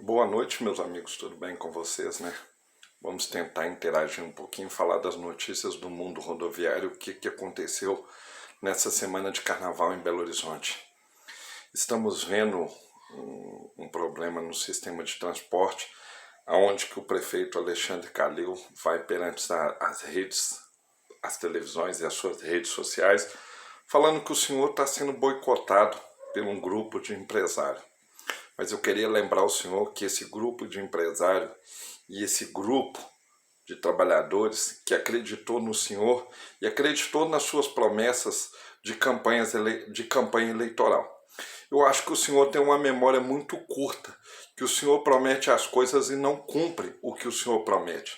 Boa noite, meus amigos, tudo bem com vocês, né? Vamos tentar interagir um pouquinho, falar das notícias do mundo rodoviário, o que aconteceu nessa semana de carnaval em Belo Horizonte. Estamos vendo um problema no sistema de transporte, onde que o prefeito Alexandre Calil vai perante as redes, as televisões e as suas redes sociais, falando que o senhor está sendo boicotado por um grupo de empresários. Mas eu queria lembrar ao senhor que esse grupo de empresários e esse grupo de trabalhadores que acreditou no senhor e acreditou nas suas promessas de campanha eleitoral. Eu acho que o senhor tem uma memória muito curta, que o senhor promete as coisas e não cumpre o que o senhor promete.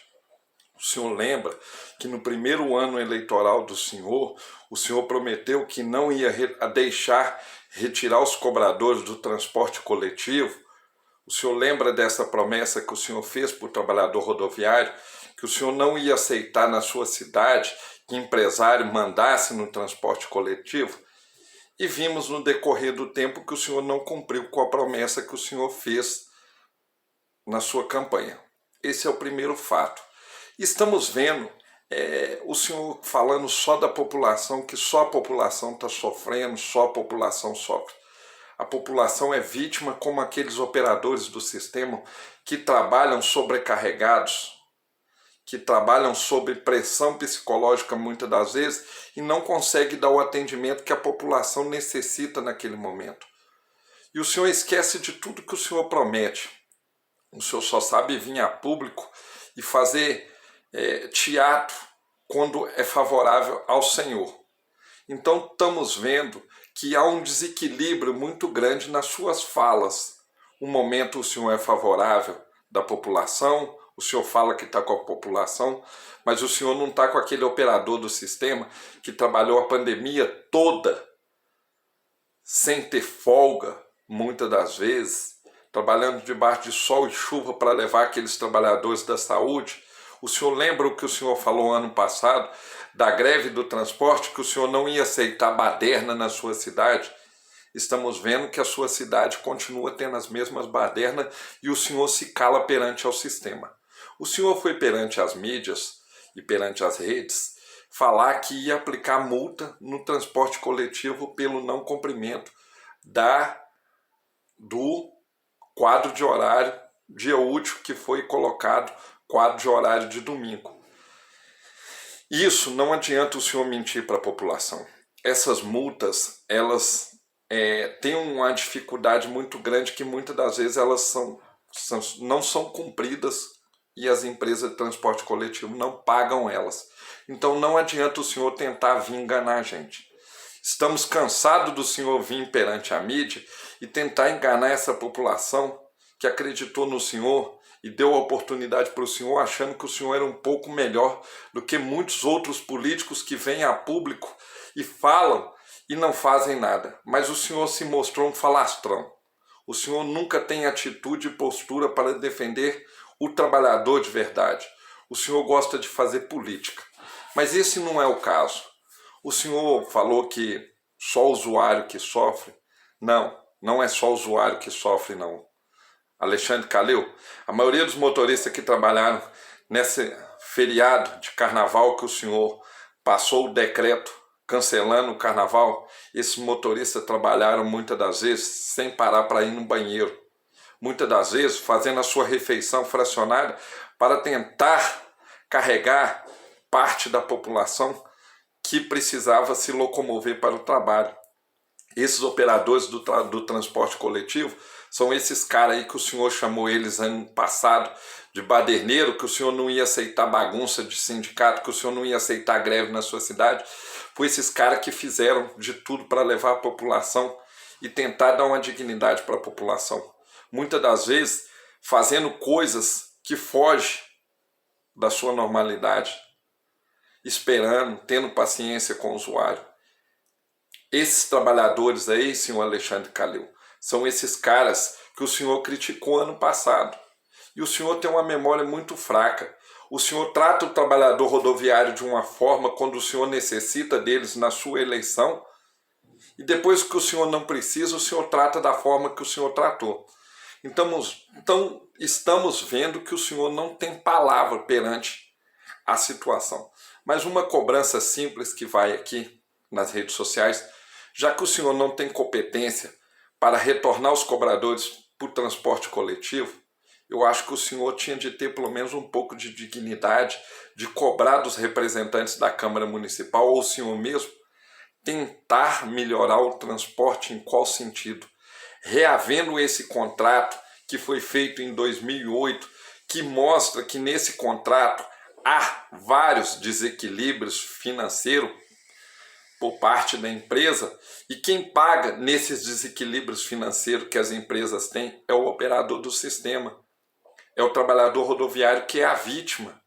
O senhor lembra que no primeiro ano eleitoral do senhor, o senhor prometeu que não ia deixar retirar os cobradores do transporte coletivo? O senhor lembra dessa promessa que o senhor fez para o trabalhador rodoviário, que o senhor não ia aceitar na sua cidade que empresário mandasse no transporte coletivo? E vimos no decorrer do tempo que o senhor não cumpriu com a promessa que o senhor fez na sua campanha. Esse é o primeiro fato. Estamos vendo o senhor falando só da população, que só a população está sofrendo, só a população sofre. A população é vítima como aqueles operadores do sistema que trabalham sobrecarregados, que trabalham sob pressão psicológica muitas das vezes e não conseguem dar o atendimento que a população necessita naquele momento. E o senhor esquece de tudo que o senhor promete. O senhor só sabe vir a público e fazer teatro quando é favorável ao senhor. Então estamos vendo que há um desequilíbrio muito grande nas suas falas. Um momento o senhor é favorável da população, o senhor fala que está com a população, mas o senhor não está com aquele operador do sistema que trabalhou a pandemia toda, sem ter folga, muitas das vezes, trabalhando debaixo de sol e chuva para levar aqueles trabalhadores da saúde. O senhor lembra o que o senhor falou ano passado, da greve do transporte, que o senhor não ia aceitar baderna na sua cidade? Estamos vendo que a sua cidade continua tendo as mesmas badernas e o senhor se cala perante ao sistema. O senhor foi perante as mídias e perante as redes falar que ia aplicar multa no transporte coletivo pelo não cumprimento do quadro de horário, dia útil que foi colocado, quadro de horário de domingo. Isso não adianta o senhor mentir para a população. Essas multas, elas têm uma dificuldade muito grande que muitas das vezes elas não são cumpridas e as empresas de transporte coletivo não pagam elas. Então não adianta o senhor tentar vir enganar a gente. Estamos cansados do senhor vir perante a mídia e tentar enganar essa população que acreditou no senhor e deu a oportunidade para o senhor, achando que o senhor era um pouco melhor do que muitos outros políticos que vêm a público e falam e não fazem nada. Mas o senhor se mostrou um falastrão. O senhor nunca tem atitude e postura para defender o trabalhador de verdade. O senhor gosta de fazer política. Mas esse não é o caso. O senhor falou que só o usuário que sofre. Não, não é só o usuário que sofre, não. Alexandre Calil, a maioria dos motoristas que trabalharam nesse feriado de carnaval que o senhor passou o decreto cancelando o carnaval, esses motoristas trabalharam muitas das vezes sem parar para ir no banheiro. Muitas das vezes fazendo a sua refeição fracionária para tentar carregar parte da população que precisava se locomover para o trabalho. Esses operadores do transporte coletivo são esses caras aí que o senhor chamou eles ano passado de baderneiro, que o senhor não ia aceitar bagunça de sindicato, que o senhor não ia aceitar greve na sua cidade. Foi esses caras que fizeram de tudo para levar a população e tentar dar uma dignidade para a população. Muitas das vezes fazendo coisas que fogem da sua normalidade, esperando, tendo paciência com o usuário. Esses trabalhadores aí, senhor Alexandre Calil, são esses caras que o senhor criticou ano passado. E o senhor tem uma memória muito fraca. O senhor trata o trabalhador rodoviário de uma forma quando o senhor necessita deles na sua eleição. E depois que o senhor não precisa, o senhor trata da forma que o senhor tratou. Então, estamos vendo que o senhor não tem palavra perante a situação. Mas uma cobrança simples que vai aqui nas redes sociais, já que o senhor não tem competência para retornar os cobradores por transporte coletivo, eu acho que o senhor tinha de ter pelo menos um pouco de dignidade de cobrar dos representantes da Câmara Municipal ou o senhor mesmo tentar melhorar o transporte em qual sentido? Reavendo esse contrato que foi feito em 2008, que mostra que nesse contrato há vários desequilíbrios financeiros por parte da empresa, e quem paga nesses desequilíbrios financeiros que as empresas têm é o operador do sistema, é o trabalhador rodoviário, que é a vítima,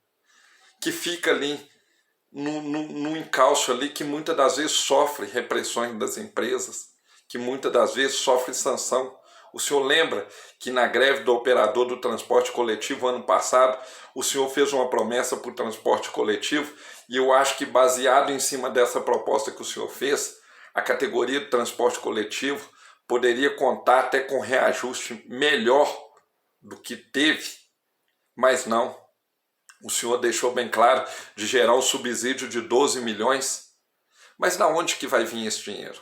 que fica ali no encalço ali, que muitas das vezes sofre repressões das empresas, que muitas das vezes sofre sanção. O senhor lembra que na greve do operador do transporte coletivo ano passado, o senhor fez uma promessa para o transporte coletivo, e eu acho que baseado em cima dessa proposta que o senhor fez, a categoria do transporte coletivo poderia contar até com reajuste melhor do que teve, mas não. O senhor deixou bem claro de gerar um subsídio de 12 milhões. Mas da onde que vai vir esse dinheiro?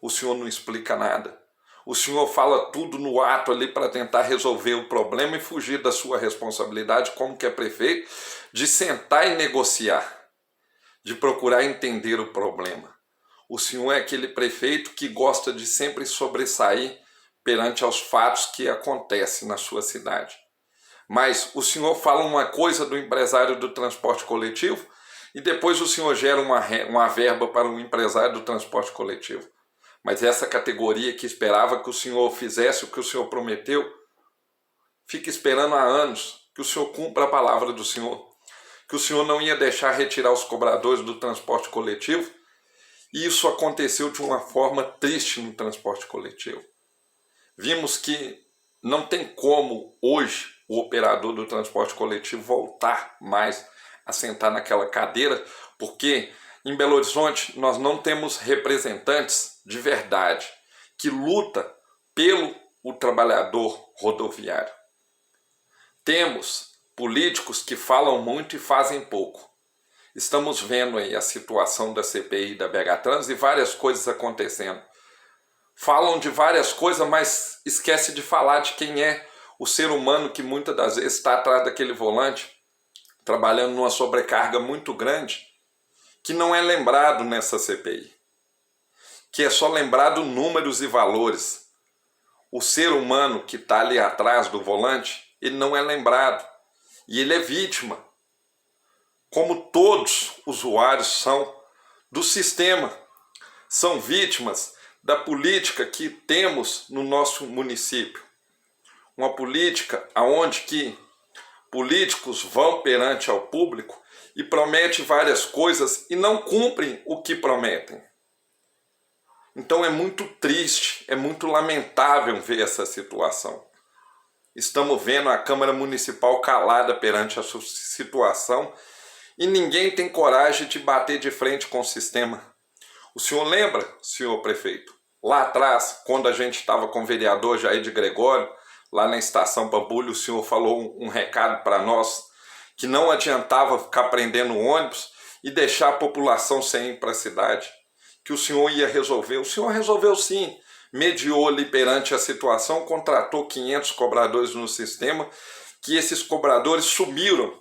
O senhor não explica nada. O senhor fala tudo no ato ali para tentar resolver o problema e fugir da sua responsabilidade como que é prefeito, de sentar e negociar, de procurar entender o problema. O senhor é aquele prefeito que gosta de sempre sobressair perante aos fatos que acontecem na sua cidade. Mas o senhor fala uma coisa do empresário do transporte coletivo e depois o senhor gera uma verba para o empresário do transporte coletivo. Mas essa categoria que esperava que o senhor fizesse o que o senhor prometeu, fica esperando há anos que o senhor cumpra a palavra do senhor, que o senhor não ia deixar retirar os cobradores do transporte coletivo, e isso aconteceu de uma forma triste no transporte coletivo. Vimos que não tem como hoje o operador do transporte coletivo voltar mais a sentar naquela cadeira, porque em Belo Horizonte nós não temos representantes de verdade que luta pelo o trabalhador rodoviário. Temos políticos que falam muito e fazem pouco. Estamos vendo aí a situação da CPI da BH-Trans e várias coisas acontecendo. Falam de várias coisas, mas esquece de falar de quem é o ser humano que muitas das vezes está atrás daquele volante, trabalhando numa sobrecarga muito grande, que não é lembrado nessa CPI, que é só lembrado números e valores. O ser humano que está ali atrás do volante, ele não é lembrado, e ele é vítima, como todos os usuários são do sistema, são vítimas da política que temos no nosso município. Uma política onde que políticos vão perante ao público e prometem várias coisas e não cumprem o que prometem. Então é muito triste, é muito lamentável ver essa situação. Estamos vendo a Câmara Municipal calada perante a sua situação e ninguém tem coragem de bater de frente com o sistema. O senhor lembra, senhor prefeito, lá atrás, quando a gente estava com o vereador Jair de Gregório, lá na estação Pampulha, o senhor falou um recado para nós, que não adiantava ficar prendendo ônibus e deixar a população sem ir para a cidade, que o senhor ia resolver. O senhor resolveu sim, mediou ali perante a situação, contratou 500 cobradores no sistema, que esses cobradores sumiram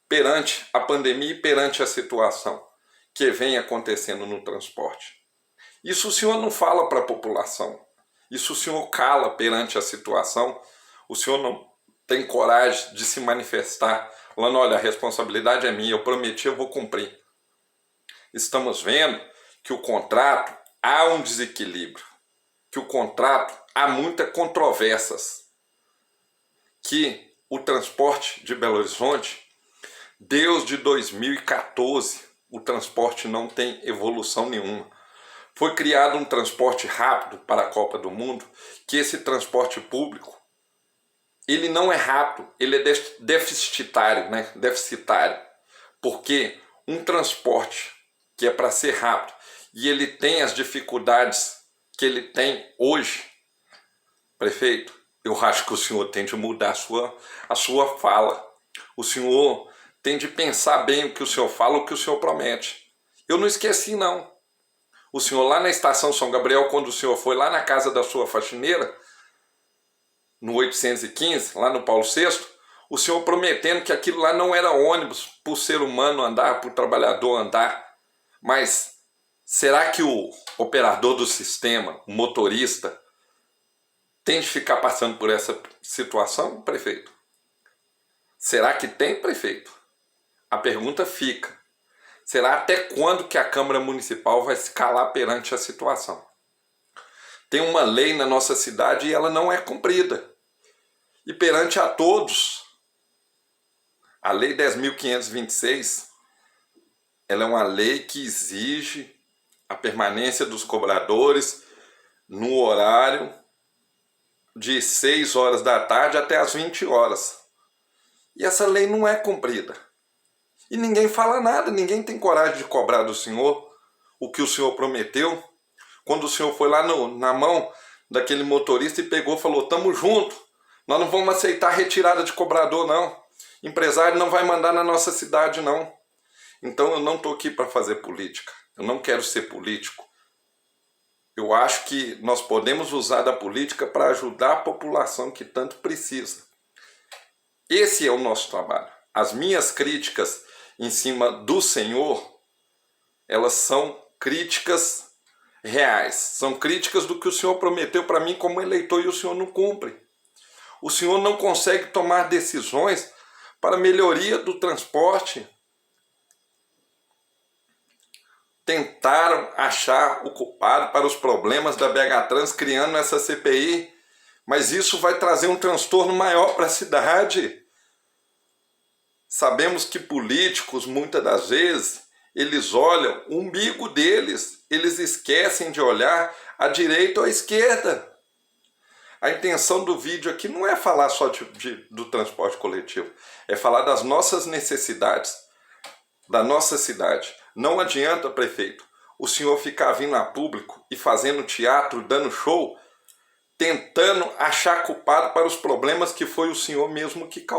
perante a pandemia e perante a situação que vem acontecendo no transporte. Isso o senhor não fala para a população, isso o senhor cala perante a situação, o senhor não tem coragem de se manifestar, falando, olha, a responsabilidade é minha, eu prometi, eu vou cumprir. Estamos vendo que o contrato há um desequilíbrio, que o contrato há muitas controvérsias, que o transporte de Belo Horizonte, desde 2014, o transporte não tem evolução nenhuma. Foi criado um transporte rápido para a Copa do Mundo, que esse transporte público, ele não é rápido, ele é deficitário, né? Deficitário, porque um transporte que é para ser rápido e ele tem as dificuldades que ele tem hoje, prefeito, eu acho que o senhor tem de mudar a sua fala. O senhor tem de pensar bem o que o senhor fala, o que o senhor promete. Eu não esqueci, não. O senhor lá na Estação São Gabriel, quando o senhor foi lá na casa da sua faxineira, no 815, lá no Paulo VI, o senhor prometendo que aquilo lá não era ônibus para o ser humano andar, para o trabalhador andar. Mas será que o operador do sistema, o motorista, tem de ficar passando por essa situação, prefeito? Será que tem, prefeito? A pergunta fica. Será até quando que a Câmara Municipal vai se calar perante a situação? Tem uma lei na nossa cidade e ela não é cumprida. E perante a todos, a Lei 10.526, ela é uma lei que exige a permanência dos cobradores no horário de 6 horas da tarde até as 20 horas. E essa lei não é cumprida. E ninguém fala nada, ninguém tem coragem de cobrar do senhor o que o senhor prometeu. Quando o senhor foi lá na mão daquele motorista e pegou e falou, tamo junto, nós não vamos aceitar retirada de cobrador não. Empresário não vai mandar na nossa cidade não. Então eu não estou aqui para fazer política, eu não quero ser político. Eu acho que nós podemos usar da política para ajudar a população que tanto precisa. Esse é o nosso trabalho. As minhas críticas em cima do senhor, elas são críticas reais. São críticas do que o senhor prometeu para mim como eleitor e o senhor não cumpre. O senhor não consegue tomar decisões para a melhoria do transporte. Tentaram achar o culpado para os problemas da BH Trans criando essa CPI, mas isso vai trazer um transtorno maior para a cidade. Sabemos que políticos, muitas das vezes, eles olham o umbigo deles, eles esquecem de olhar à direita ou à esquerda. A intenção do vídeo aqui não é falar só do transporte coletivo, é falar das nossas necessidades, da nossa cidade. Não adianta, prefeito, o senhor ficar vindo a público e fazendo teatro, dando show, tentando achar culpado para os problemas que foi o senhor mesmo que causou.